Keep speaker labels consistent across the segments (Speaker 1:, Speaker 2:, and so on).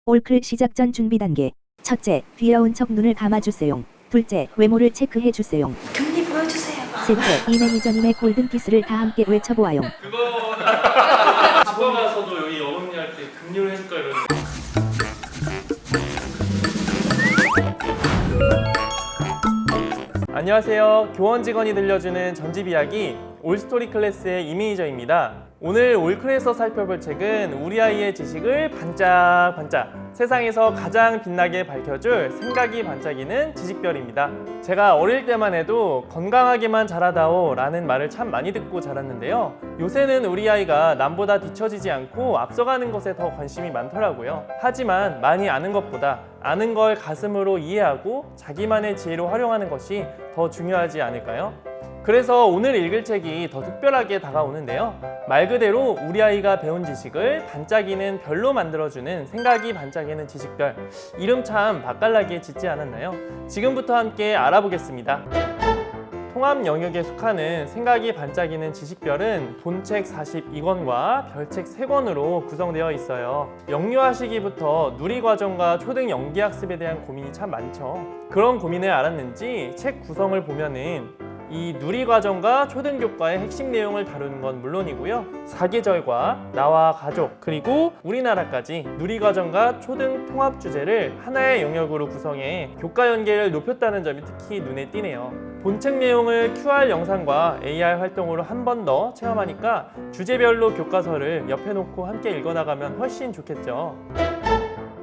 Speaker 1: 올클 시작 전 준비 단계. 첫째, 귀여운 척 눈을 감아주세요. 둘째, 외모를 체크해주세요.
Speaker 2: 금리 보여주세요.
Speaker 1: 셋째, 이 매니저님의 골든키스를 다 함께 외쳐보아요.
Speaker 3: 그거 집어 가서도 여기 어금니할 때 금리로 해줄까 이러는데. 안녕하세요. 교원 직원이 들려주는 전집 이야기 올스토리 클래스의 이매니저입니다. 오늘 올클에서 살펴볼 책은 우리 아이의 지식을 반짝반짝 세상에서 가장 빛나게 밝혀줄 생각이 반짝이는 지식별입니다. 제가 어릴 때만 해도 건강하게만 자라다오 라는 말을 참 많이 듣고 자랐는데요. 요새는 우리 아이가 남보다 뒤처지지 않고 앞서가는 것에 더 관심이 많더라고요. 하지만 많이 아는 것보다 아는 걸 가슴으로 이해하고 자기만의 지혜로 활용하는 것이 더 중요하지 않을까요? 그래서 오늘 읽을 책이 더 특별하게 다가오는데요. 말 그대로 우리 아이가 배운 지식을 반짝이는 별로 만들어주는 생각이 반짝이는 지식별. 이름 참 맛깔나게 짓지 않았나요? 지금부터 함께 알아보겠습니다. 통합 영역에 속하는 생각이 반짝이는 지식별은 본책 42권과 별책 3권으로 구성되어 있어요. 영유아 시기부터 누리과정과 초등 연기학습에 대한 고민이 참 많죠. 그런 고민을 알았는지 책 구성을 보면은 이 누리과정과 초등교과의 핵심 내용을 다루는 건 물론이고요. 사계절과 나와 가족 그리고 우리나라까지 누리과정과 초등 통합 주제를 하나의 영역으로 구성해 교과 연계를 높였다는 점이 특히 눈에 띄네요. 본책 내용을 QR 영상과 AR 활동으로 한 번 더 체험하니까 주제별로 교과서를 옆에 놓고 함께 읽어나가면 훨씬 좋겠죠.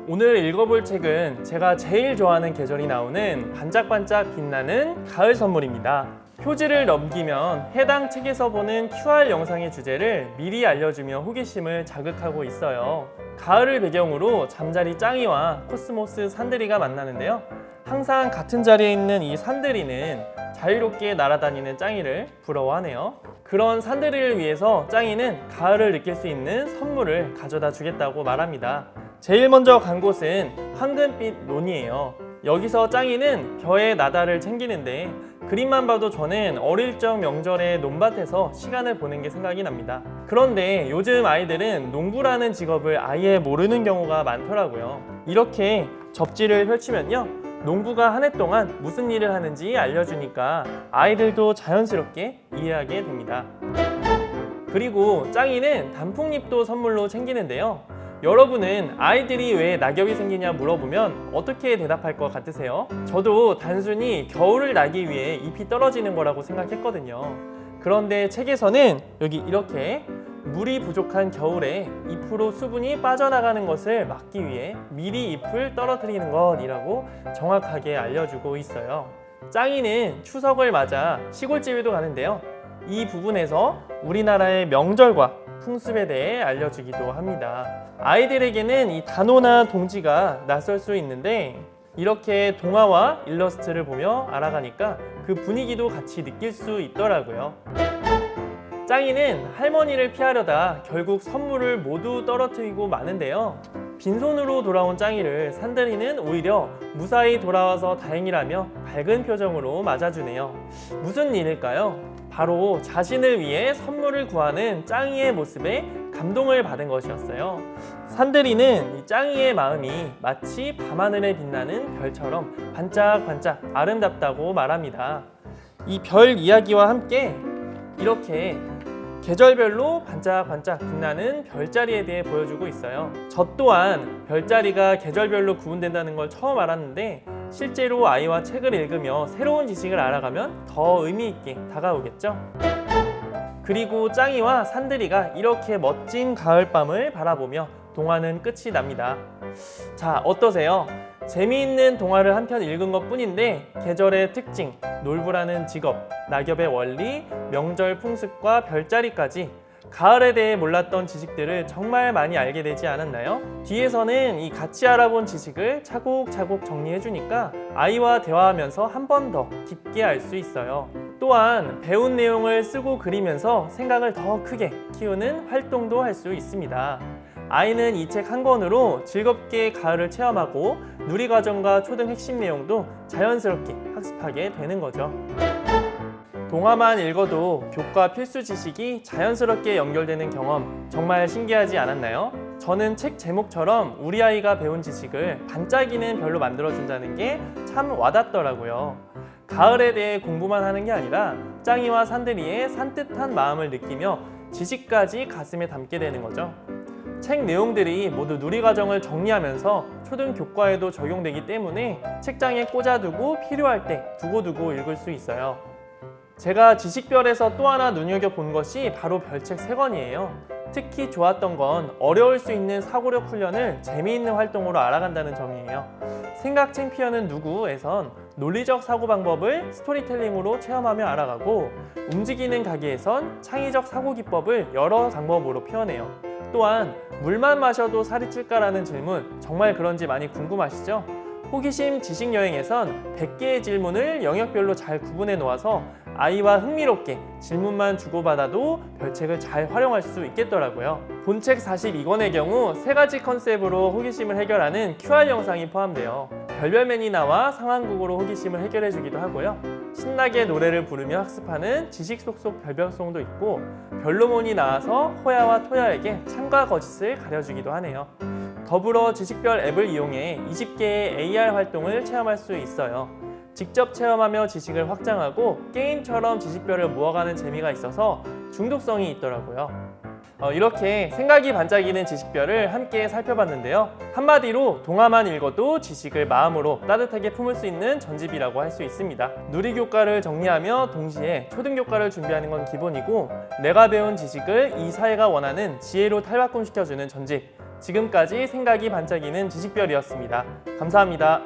Speaker 3: 오늘 읽어볼 책은 제가 제일 좋아하는 계절이 나오는 반짝반짝 빛나는 가을 선물입니다. 표지를 넘기면 해당 책에서 보는 QR 영상의 주제를 미리 알려주며 호기심을 자극하고 있어요. 가을을 배경으로 잠자리 짱이와 코스모스 산들이가 만나는데요. 항상 같은 자리에 있는 이 산들이는 자유롭게 날아다니는 짱이를 부러워하네요. 그런 산들이를 위해서 짱이는 가을을 느낄 수 있는 선물을 가져다 주겠다고 말합니다. 제일 먼저 간 곳은 황금빛 논이에요. 여기서 짱이는 벼의 나다를 챙기는데 그림만 봐도 저는 어릴 적 명절에 논밭에서 시간을 보낸 게 생각이 납니다. 그런데 요즘 아이들은 농부라는 직업을 아예 모르는 경우가 많더라고요. 이렇게 접지를 펼치면요, 농부가 한 해 동안 무슨 일을 하는지 알려주니까 아이들도 자연스럽게 이해하게 됩니다. 그리고 짱이는 단풍잎도 선물로 챙기는데요. 여러분은 아이들이 왜 낙엽이 생기냐 물어보면 어떻게 대답할 것 같으세요? 저도 단순히 겨울을 나기 위해 잎이 떨어지는 거라고 생각했거든요. 그런데 책에서는 여기 이렇게 물이 부족한 겨울에 잎으로 수분이 빠져나가는 것을 막기 위해 미리 잎을 떨어뜨리는 것이라고 정확하게 알려주고 있어요. 짱이는 추석을 맞아 시골집에도 가는데요. 이 부분에서 우리나라의 명절과 풍습에 대해 알려주기도 합니다. 아이들에게는 이 단어나 동지가 낯설 수 있는데 이렇게 동화와 일러스트를 보며 알아가니까 그 분위기도 같이 느낄 수 있더라고요. 짱이는 할머니를 피하려다 결국 선물을 모두 떨어뜨리고 마는데요. 빈손으로 돌아온 짱이를 산들이는 오히려 무사히 돌아와서 다행이라며 밝은 표정으로 맞아주네요. 무슨 일일까요? 바로 자신을 위해 선물을 구하는 짱이의 모습에 감동을 받은 것이었어요. 산들이는 이 짱이의 마음이 마치 밤하늘에 빛나는 별처럼 반짝반짝 아름답다고 말합니다. 이 별 이야기와 함께 이렇게 계절별로 반짝반짝 빛나는 별자리에 대해 보여주고 있어요. 저 또한 별자리가 계절별로 구분된다는 걸 처음 알았는데 실제로 아이와 책을 읽으며 새로운 지식을 알아가면 더 의미 있게 다가오겠죠. 그리고 짱이와 산들이가 이렇게 멋진 가을밤을 바라보며 동화는 끝이 납니다. 자, 어떠세요? 재미있는 동화를 한 편 읽은 것 뿐인데 계절의 특징, 놀부라는 직업, 낙엽의 원리, 명절 풍습과 별자리까지 가을에 대해 몰랐던 지식들을 정말 많이 알게 되지 않았나요? 뒤에서는 이 같이 알아본 지식을 차곡차곡 정리해주니까 아이와 대화하면서 한 번 더 깊게 알 수 있어요. 또한 배운 내용을 쓰고 그리면서 생각을 더 크게 키우는 활동도 할 수 있습니다. 아이는 이 책 한 권으로 즐겁게 가을을 체험하고 누리과정과 초등 핵심 내용도 자연스럽게 학습하게 되는 거죠. 동화만 읽어도 교과 필수 지식이 자연스럽게 연결되는 경험 정말 신기하지 않았나요? 저는 책 제목처럼 우리 아이가 배운 지식을 반짝이는 별로 만들어준다는 게 참 와닿더라고요. 가을에 대해 공부만 하는 게 아니라 짱이와 산들이의 산뜻한 마음을 느끼며 지식까지 가슴에 담게 되는 거죠. 책 내용들이 모두 누리과정을 정리하면서 초등 교과에도 적용되기 때문에 책장에 꽂아두고 필요할 때 두고두고 읽을 수 있어요. 제가 지식별에서 또 하나 눈여겨본 것이 바로 별책 3권이에요. 특히 좋았던 건 어려울 수 있는 사고력 훈련을 재미있는 활동으로 알아간다는 점이에요. 생각 챔피언은 누구에선 논리적 사고 방법을 스토리텔링으로 체험하며 알아가고, 움직이는 가게에선 창의적 사고 기법을 여러 방법으로 표현해요. 또한 물만 마셔도 살이 찔까라는 질문 정말 그런지 많이 궁금하시죠? 호기심 지식여행에선 100개의 질문을 영역별로 잘 구분해 놓아서 아이와 흥미롭게 질문만 주고받아도 별책을 잘 활용할 수 있겠더라고요. 본책 42권의 경우 3가지 컨셉으로 호기심을 해결하는 QR 영상이 포함돼요. 별별맨이 나와 상황극으로 호기심을 해결해주기도 하고요. 신나게 노래를 부르며 학습하는 지식 속속 별별송도 있고, 별로몬이 나와서 호야와 토야에게 참과 거짓을 가려주기도 하네요. 더불어 지식별 앱을 이용해 20개의 AR 활동을 체험할 수 있어요. 직접 체험하며 지식을 확장하고 게임처럼 지식별을 모아가는 재미가 있어서 중독성이 있더라고요. 이렇게 생각이 반짝이는 지식별을 함께 살펴봤는데요. 한마디로 동화만 읽어도 지식을 마음으로 따뜻하게 품을 수 있는 전집이라고 할 수 있습니다. 누리교과를 정리하며 동시에 초등교과를 준비하는 건 기본이고, 내가 배운 지식을 이 사회가 원하는 지혜로 탈바꿈시켜주는 전집. 지금까지 생각이 반짝이는 지식별이었습니다. 감사합니다.